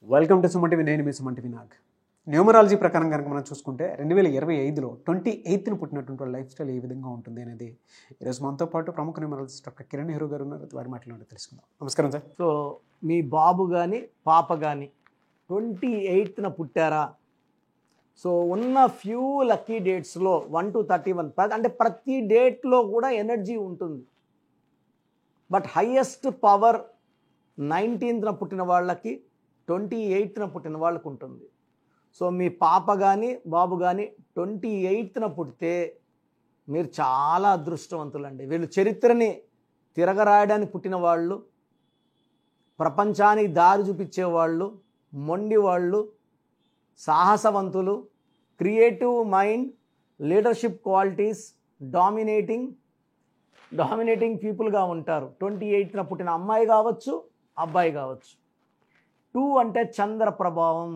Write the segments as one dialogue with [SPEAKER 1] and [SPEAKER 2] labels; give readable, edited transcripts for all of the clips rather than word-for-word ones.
[SPEAKER 1] Welcome to Suman TV. నేను మీ Suman TV Nag. Numerology ప్రకారం కనుక మనం చూసుకుంటే 2025లో 28న పుట్టినటువంటి వాళ్ళ లైఫ్ స్టైల్ ఏ విధంగా ఉంటుంది అనేది ఈరోజు మనతో పాటు ప్రముఖ న్యూమరాలజిస్ట్ డాక్టర్ కిరణ్ హీరో గారు ఉన్నారు. వారి మాటలు తెలుసుకుందాం. నమస్కారం సార్.
[SPEAKER 2] సో మీ బాబు కానీ పాప కానీ 28న పుట్టారా? సో ఉన్న ఫ్యూ లక్కీ డేట్స్లో 1 to 31 అంటే ప్రతి డేట్లో కూడా ఎనర్జీ ఉంటుంది. బట్ హయ్యెస్ట్ పవర్ 19న పుట్టిన వాళ్ళకి 28న పుట్టిన వాళ్ళకు ఉంటుంది. సో మీ పాప కానీ బాబు కానీ 28న పుడితే మీరు చాలా అదృష్టవంతులండి. వీళ్ళు చరిత్రని తిరగరాయడానికి పుట్టిన వాళ్ళు, ప్రపంచానికి దారి చూపించేవాళ్ళు, మొండి వాళ్ళు, సాహసవంతులు, creative mind, leadership qualities, dominating పీపుల్గా ఉంటారు. 28న పుట్టిన అమ్మాయి కావచ్చు, అబ్బాయి కావచ్చు. 2 అంటే చంద్ర ప్రభావం.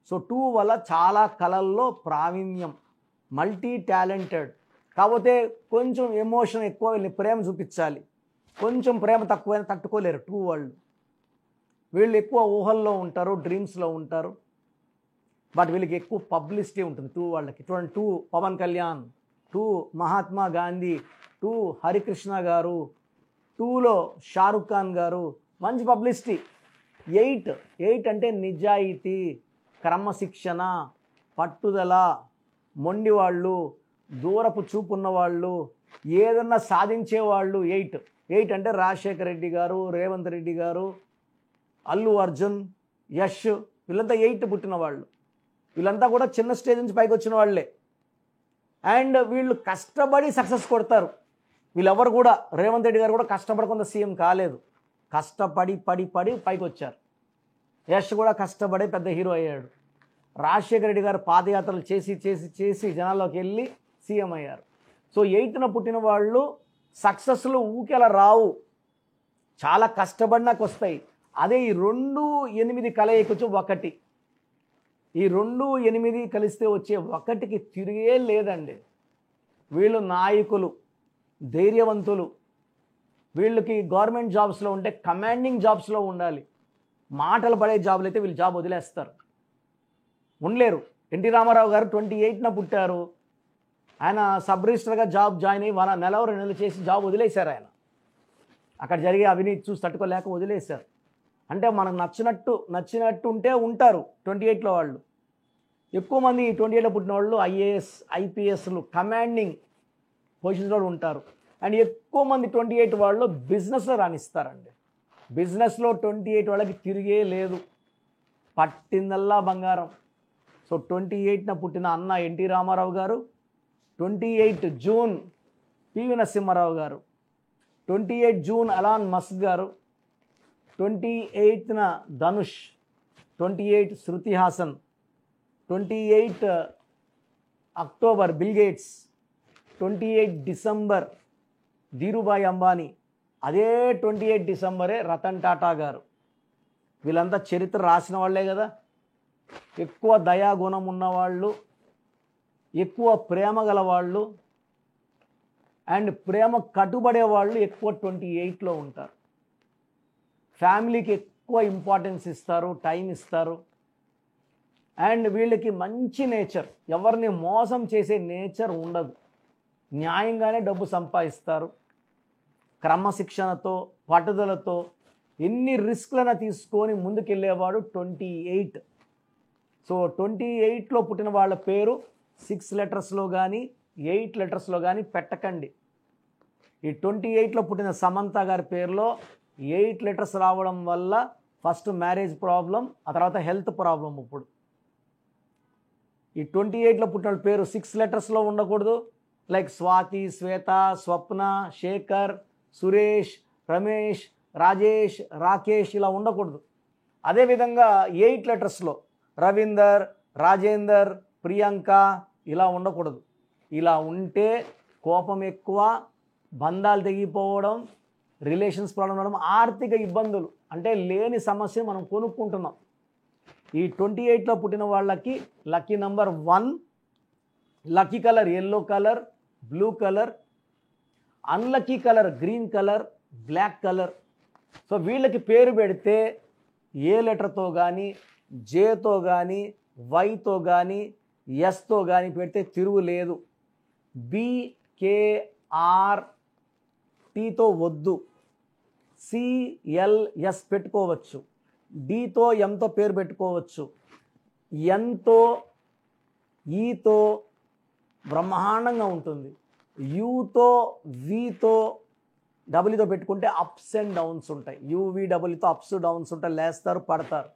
[SPEAKER 2] సో 2 వల్ల చాలా కళల్లో ప్రావీణ్యం, మల్టీ టాలెంటెడ్. కాకపోతే కొంచెం ఎమోషన్ ఎక్కువ, వీళ్ళని ప్రేమ చూపించాలి. కొంచెం ప్రేమ తక్కువైనా తట్టుకోలేరు 2 వాళ్ళు. వీళ్ళు ఎక్కువ ఊహల్లో ఉంటారు, డ్రీమ్స్లో ఉంటారు. బట్ వీళ్ళకి ఎక్కువ పబ్లిసిటీ ఉంటుంది 2 వాళ్ళకి. చూడండి, 2 పవన్ కళ్యాణ్, 2 మహాత్మా గాంధీ, 2 హరికృష్ణ గారు, 2లో షారుఖ్ ఖాన్ గారు, మంచి పబ్లిసిటీ. 8 అంటే నిజాయితీ, క్రమశిక్షణ, పట్టుదల, మొండివాళ్ళు, దూరపు చూపున్న వాళ్ళు, ఏదన్నా సాధించేవాళ్ళు. 8 అంటే రాజశేఖర రెడ్డి గారు, రేవంత్ రెడ్డి గారు, అల్లు అర్జున్, యష్, వీళ్ళంతా 8 పుట్టిన వాళ్ళు. వీళ్ళంతా కూడా చిన్న స్టేజ్ నుంచి పైకి వచ్చిన వాళ్ళే. అండ్ వీళ్ళు కష్టపడి సక్సెస్ కొడతారు. వీళ్ళెవరు కూడా, రేవంత్ రెడ్డి గారు కూడా కష్టపడకుండా సీఎం కాలేదు, కష్టపడి పైకి వచ్చారు. యష్ కూడా కష్టపడి పెద్ద హీరో అయ్యాడు. రాజశేఖర రెడ్డి గారు పాదయాత్రలు చేసి జనాల్లోకి వెళ్ళి సీఎం అయ్యారు. సో 8న పుట్టిన వాళ్ళు సక్సెస్లు ఊకేలా రావు, చాలా కష్టపడినాక వస్తాయి. అదే ఈ 2, 8 కలయికొచ్చి 1. ఈ 2, 8 కలిస్తే వచ్చే 1కి తిరిగే లేదండి. వీళ్ళు నాయకులు, ధైర్యవంతులు. వీళ్ళకి గవర్నమెంట్ జాబ్స్లో ఉంటే కమాండింగ్ జాబ్స్లో ఉండాలి. మాటలు పడే జాబులు అయితే వీళ్ళు జాబ్ వదిలేస్తారు, ఉండలేరు. ఎన్టీ రామారావు గారు 28న పుట్టారు. ఆయన సబ్ రిజిస్టర్గా జాబ్ జాయిన్ అయ్యి 1 నెల 2 నెలలు చేసి జాబ్ వదిలేశారు. ఆయన అక్కడ జరిగే అవినీతి చూసి తట్టుకోలేక వదిలేశారు. అంటే మనకు నచ్చినట్టు ఉంటే ఉంటారు 28లో వాళ్ళు. ఎక్కువ మంది 28లో పుట్టిన వాళ్ళు ఐఏఎస్, ఐపీఎస్లు, కమాండింగ్ పొజిషన్లో ఉంటారు. అండ్ ఎక్కువ మంది 28 వాళ్ళు బిజినెస్లో రాణిస్తారండి. బిజినెస్లో 28 వాళ్ళకి తిరిగే లేదు, పట్టిందల్లా బంగారం. సో 28న పుట్టిన అన్న ఎన్టీ రామారావు గారు, 28 జూన్ పివి నరసింహారావు గారు, 28 జూన్ ఎలాన్ మస్క్ గారు, 28న Dhanush, 28 Shruti Haasan, 28 October Bill Gates, 28 December Dhirubhai Ambani, అదే 28 డిసెంబరే రతన్ టాటా గారు. వీళ్ళంతా చరిత్ర రాసిన వాళ్ళే కదా. ఎక్కువ దయాగుణం ఉన్నవాళ్ళు, ఎక్కువ ప్రేమ గల వాళ్ళు, అండ్ ప్రేమ కట్టుబడే వాళ్ళు ఎక్కువ 28లో ఉంటారు. ఫ్యామిలీకి ఎక్కువ ఇంపార్టెన్స్ ఇస్తారు, టైం ఇస్తారు. అండ్ వీళ్ళకి మంచి నేచర్, ఎవరిని మోసం చేసే నేచర్ ఉండదు. న్యాయంగానే డబ్బు సంపాదిస్తారు. క్రమశిక్షణతో, పట్టుదలతో ఎన్ని రిస్క్లను తీసుకొని ముందుకెళ్ళేవాడు 28. సో 28లో పుట్టిన వాళ్ళ పేరు 6 లెటర్స్లో కానీ 8 లెటర్స్లో కానీ పెట్టకండి. ఈ 28లో పుట్టిన సమంత గారి పేరులో 8 లెటర్స్ రావడం వల్ల ఫస్ట్ మ్యారేజ్ ప్రాబ్లం, ఆ తర్వాత హెల్త్ ప్రాబ్లం. ఇప్పుడు ఈ 28లో పుట్టిన పేరు 6 లెటర్స్లో ఉండకూడదు. లైక్ స్వాతి, శ్వేత, స్వప్న, శేఖర్, సురేష్, రమేష్, రాజేష్, రాకేష్ ఇలా ఉండకూడదు. అదేవిధంగా 8 లెటర్స్లో రవీందర్, రాజేందర్, ప్రియాంక ఇలా ఉండకూడదు. ఇలా ఉంటే కోపం ఎక్కువ, బంధాలు తెగిపోవడం, రిలేషన్స్ ప్రాబ్లం ఉండడం, ఆర్థిక ఇబ్బందులు, అంటే లేని సమస్య మనం కొనుక్కుంటున్నాం. ఈ 28లో పుట్టిన వాళ్ళకి lucky number 1, lucky colour yellow colour, blue colour, unlucky colour green colour, black colour. So వీళ్ళకి పేరు పెడితే ఏ లెటర్తో కానీ జేతో కానీ వైతో కానీ ఎస్తో కానీ పెడితే తిరుగులేదు. బికేఆర్ టీతో వద్దు. సిఎల్ఎస్ పెట్టుకోవచ్చు. డితో ఎంతో పేరు పెట్టుకోవచ్చు. ఎన్తో ఈతో బ్రహ్మాండంగా ఉంటుంది. యూతో వీతో డబ్ల్యూతో పెట్టుకుంటే అప్స్ అండ్ డౌన్స్ ఉంటాయి. యూవీ డబ్ల్యూతో అప్స్ డౌన్స్ ఉంటాయి, లేస్తారు పడతారు,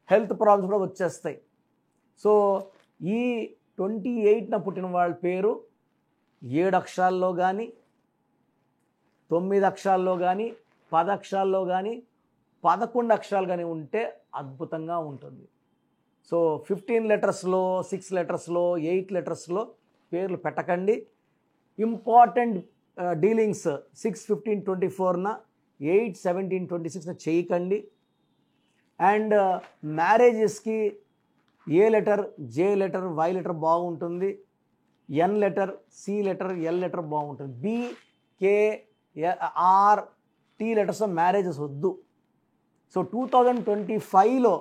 [SPEAKER 2] హెల్త్ ప్రాబ్లమ్స్ కూడా వచ్చేస్తాయి. సో ఈ 28న పుట్టిన వాళ్ళ పేరు 7 అక్షరాల్లో కానీ 9 అక్షరాల్లో కానీ 10 అక్షరాల్లో కానీ 11 అక్షరాలు కానీ ఉంటే అద్భుతంగా ఉంటుంది. సో 15 లెటర్స్లో 6 లెటర్స్లో 8 లెటర్స్లో పేర్లు పెట్టకండి. ఇంపార్టెంట్ డీలింగ్స్ 6-15-24న 8-17-26న చేయకండి. అండ్ మ్యారేజెస్కి A letter, J letter, Y letter బాగుంటుంది. N letter, C letter, L letter బాగుంటుంది. B, K, R, T letters marriages వద్దు. సో 2025లో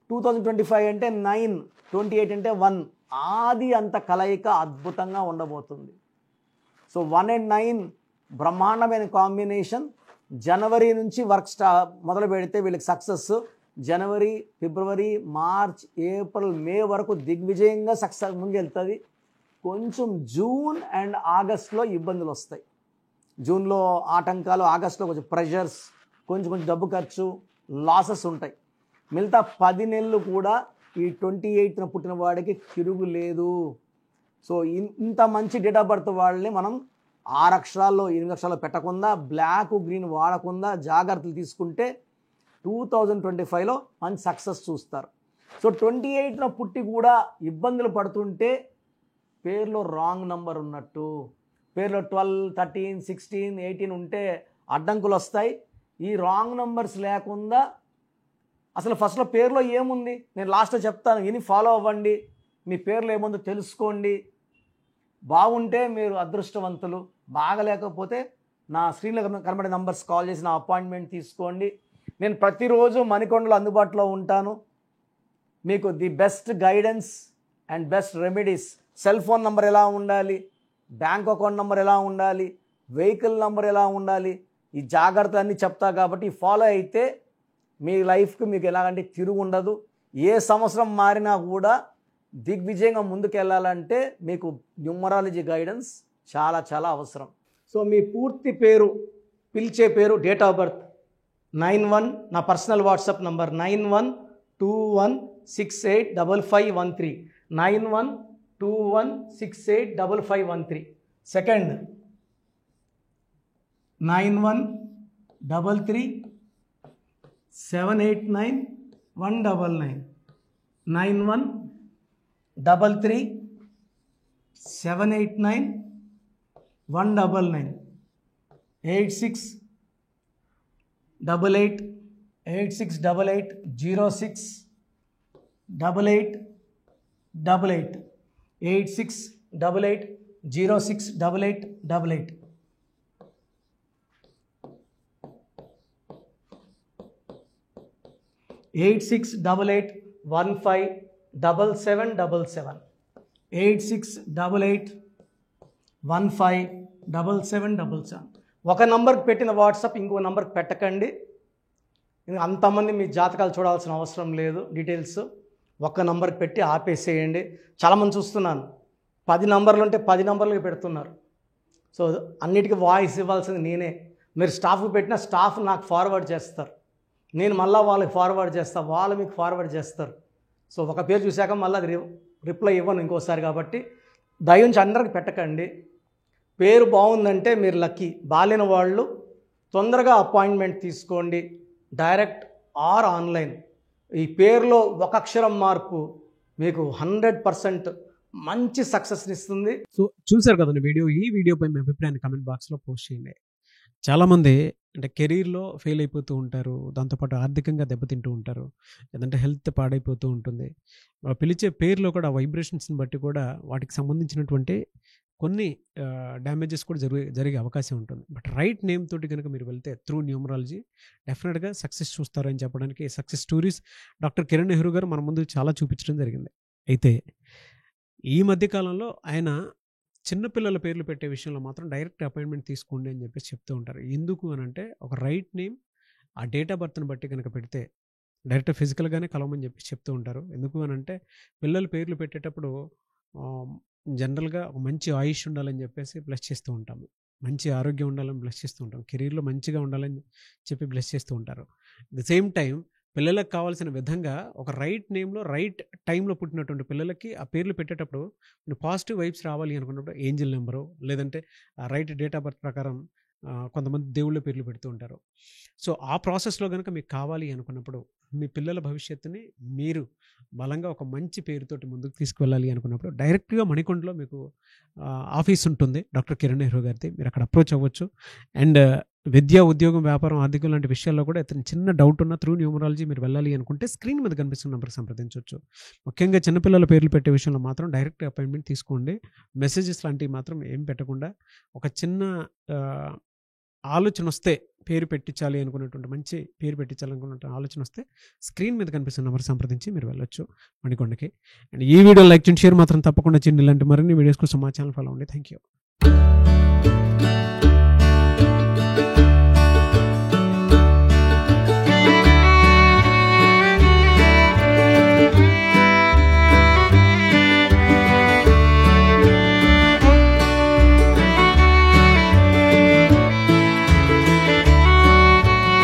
[SPEAKER 2] 2025 అంటే 9, 28 అంటే 1, ఆది అంత కలయిక అద్భుతంగా ఉండబోతుంది. సో 1 and 9 బ్రహ్మాండమైన కాంబినేషన్. జనవరి నుంచి వర్క్ మొదలు పెడితే వీళ్ళకి సక్సెస్. జనవరి, ఫిబ్రవరి, మార్చ్, ఏప్రిల్, మే వరకు దిగ్విజయంగా సక్సెస్ ముందుకెళ్తుంది. కొంచెం జూన్ అండ్ ఆగస్ట్లో ఇబ్బందులు వస్తాయి. జూన్లో ఆటంకాలు, ఆగస్ట్లో కొంచెం ప్రెషర్స్, కొంచెం డబ్బు ఖర్చు, లాసెస్ ఉంటాయి. మిగతా 10 నెలలు కూడా ఈ 28న పుట్టిన వాడికి తిరుగు లేదు. సో ఇంత మంచి డేట్ ఆఫ్ బర్త్ వాళ్ళని మనం 6 అక్షరాల్లో 8 అక్షరాల్లో పెట్టకుండా, బ్లాక్ గ్రీన్ వాడకుండా జాగ్రత్తలు తీసుకుంటే 2025లో మంచి సక్సెస్ చూస్తారు. సో 28న పుట్టి కూడా ఇబ్బందులు పడుతుంటే పేరులో రాంగ్ నంబర్ ఉన్నట్టు. పేరులో 12, 13, 16, 18 ఉంటే అడ్డంకులు వస్తాయి. ఈ రాంగ్ నంబర్స్ లేకుండా అసలు ఫస్ట్లో పేరులో ఏముంది నేను లాస్ట్లో చెప్తాను, విని ఫాలో అవ్వండి. మీ పేరులో ఏముందో తెలుసుకోండి. బాగుంటే మీరు అదృష్టవంతులు, బాగలేకపోతే నా స్క్రీన్లో కనబడే నంబర్స్ కాల్ చేసి నా అపాయింట్మెంట్ తీసుకోండి. నేను ప్రతిరోజు మణికొండలో అందుబాటులో ఉంటాను. మీకు the best guidance and best remedies. Cell phone number ఎలా ఉండాలి, బ్యాంక్ అకౌంట్ నెంబర్ ఎలా ఉండాలి, వెహికల్ నెంబర్ ఎలా ఉండాలి, ఈ జాగ్రత్తలు అన్నీ చెప్తా. కాబట్టి ఫాలో అయితే మీ లైఫ్కి మీకు ఎలాగంటే తిరుగు ఉండదు. ఏ సంవత్సరం మారినా కూడా దిగ్విజయంగా ముందుకెళ్ళాలంటే మీకు న్యూమరాలజీ గైడెన్స్ చాలా చాలా అవసరం. సో మీ పూర్తి పేరు, పిలిచే పేరు, డేట్ ఆఫ్ బర్త్ 91, నా పర్సనల్ వాట్సాప్ నంబర్ 9121685513, 9121685513. సెకండ్ 9133789199, 9133789199, 868886880688, 8688068888. 8688157777, 8688157777. ఒక నంబర్కి పెట్టిన వాట్సాప్ ఇంకో నంబర్కి పెట్టకండి. అంతమంది మీ జాతకాలు చూడాల్సిన అవసరం లేదు. డీటెయిల్స్ ఒక్క నంబర్కి పెట్టి ఆపేసేయండి. చాలామంది చూస్తున్నాను 10 నంబర్లు ఉంటే 10 నంబర్లకి పెడుతున్నారు. సో అన్నిటికీ వాయిస్ ఇవ్వాల్సింది నేనే. మీరు స్టాఫ్కి పెట్టిన స్టాఫ్ నాకు ఫార్వర్డ్ చేస్తారు, నేను మళ్ళీ వాళ్ళకి ఫార్వర్డ్ చేస్తాను, వాళ్ళు మీకు ఫార్వర్డ్ చేస్తారు. సో ఒక పేరు చూశాక మళ్ళీ అది రిప్లై ఇవ్వను ఇంకోసారి. కాబట్టి దయించి అందరికి పెట్టకండి. పేరు బాగుందంటే మీరు లక్కీ. బాలేని వాళ్ళు తొందరగా అపాయింట్మెంట్ తీసుకోండి, డైరెక్ట్ ఆర్ ఆన్లైన్. ఈ పేరులో ఒక అక్షరం మార్పు మీకు 100% మంచి సక్సెస్ని ఇస్తుంది.
[SPEAKER 1] సో చూశారు కదండి వీడియో. ఈ వీడియోపై మీ అభిప్రాయాన్ని కమెంట్ బాక్స్లో పోస్ట్ చేయండి. చాలామంది అంటే కెరీర్లో ఫెయిల్ అయిపోతూ ఉంటారు, దాంతోపాటు ఆర్థికంగా దెబ్బతింటూ ఉంటారు, లేదంటే హెల్త్ పాడైపోతూ ఉంటుంది. పిలిచే పేరులో కూడా వైబ్రేషన్స్ని బట్టి కూడా వాటికి సంబంధించినటువంటి కొన్ని డ్యామేజెస్ కూడా జరిగే అవకాశం ఉంటుంది. బట్ రైట్ నేమ్ తోటి కనుక మీరు వెళ్తే త్రూ న్యూమరాలజీ డెఫినెట్గా సక్సెస్ చూస్తారని చెప్పడానికి success stories doctor Kiran Nehru గారు మన ముందు చాలా చూపించడం జరిగింది. అయితే ఈ మధ్యకాలంలో ఆయన చిన్నపిల్లల పేర్లు పెట్టే విషయంలో మాత్రం డైరెక్ట్ అపాయింట్మెంట్ తీసుకోండి అని చెప్పేసి చెప్తూ ఉంటారు. ఎందుకు అని అంటే ఒక రైట్ నేమ్ ఆ డేట్ ఆఫ్ బర్త్ని బట్టి కనుక పెడితే డైరెక్ట్ ఫిజికల్గానే కలవమని చెప్పి చెప్తూ ఉంటారు. ఎందుకు అని అంటే పిల్లల పేర్లు పెట్టేటప్పుడు జనరల్గా ఒక మంచి ఆయుష్ ఉండాలని చెప్పేసి బ్లెస్ చేస్తూ ఉంటాము, మంచి ఆరోగ్యం ఉండాలని బ్లెస్ చేస్తూ ఉంటాం, కెరీర్లో మంచిగా ఉండాలని చెప్పి బ్లెస్ చేస్తూ ఉంటారు. ది సేమ్ టైం పిల్లలకు కావాల్సిన విధంగా ఒక రైట్ నేమ్లో రైట్ టైంలో పుట్టినటువంటి పిల్లలకి ఆ పేర్లు పెట్టేటప్పుడు పాజిటివ్ వైబ్స్ రావాలి అనుకున్నప్పుడు ఏంజిల్ నెంబరు లేదంటే రైట్ డేట్ ఆఫ్ బర్త్ ప్రకారం కొంతమంది దేవుళ్ళ పేర్లు పెడుతూ ఉంటారు. సో ఆ ప్రాసెస్లో కనుక మీకు కావాలి అనుకున్నప్పుడు మీ పిల్లల భవిష్యత్తుని మీరు బలంగా ఒక మంచి పేరుతోటి ముందుకు తీసుకువెళ్ళాలి అనుకున్నప్పుడు డైరెక్ట్గా మణికొండలో మీకు ఆఫీస్ ఉంటుంది డాక్టర్ కిరణ్ నెహ్రూ గారిది. మీరు అక్కడ అప్రోచ్ అవ్వచ్చు. అండ్ విద్య, ఉద్యోగం, వ్యాపారం, ఆర్థికం లాంటి విషయాల్లో కూడా అతను చిన్న డౌట్ ఉన్న త్రూ న్యూమరాలజీ మీరు వెళ్ళాలి అనుకుంటే స్క్రీన్ మీద కనిపిస్తున్న నెంబర్కి సంప్రదించవచ్చు. ముఖ్యంగా చిన్నపిల్లల పేర్లు పెట్టే విషయంలో మాత్రం డైరెక్ట్ అపాయింట్మెంట్ తీసుకోండి. మెసేజెస్ లాంటివి మాత్రం ఏం పెట్టకుండా ఒక చిన్న ఆలోచన వస్తే పేరు పెట్టించాలి అనుకున్నటువంటి మంచి పేరు పెట్టించాలనుకున్న ఆలోచన వస్తే స్క్రీన్ మీద కనిపిస్తున్న నెంబర్ సంప్రదించి మీరు వెళ్ళొచ్చు మణికొండకి. అండ్ ఈ వీడియో లైక్ చేయండి, షేర్ మాత్రం తప్పకుండా చేయండి. ఇలాంటి మరిన్ని వీడియోస్ కోసం మా ఛానల్ ఫాలో అవ్వండి. Thank you.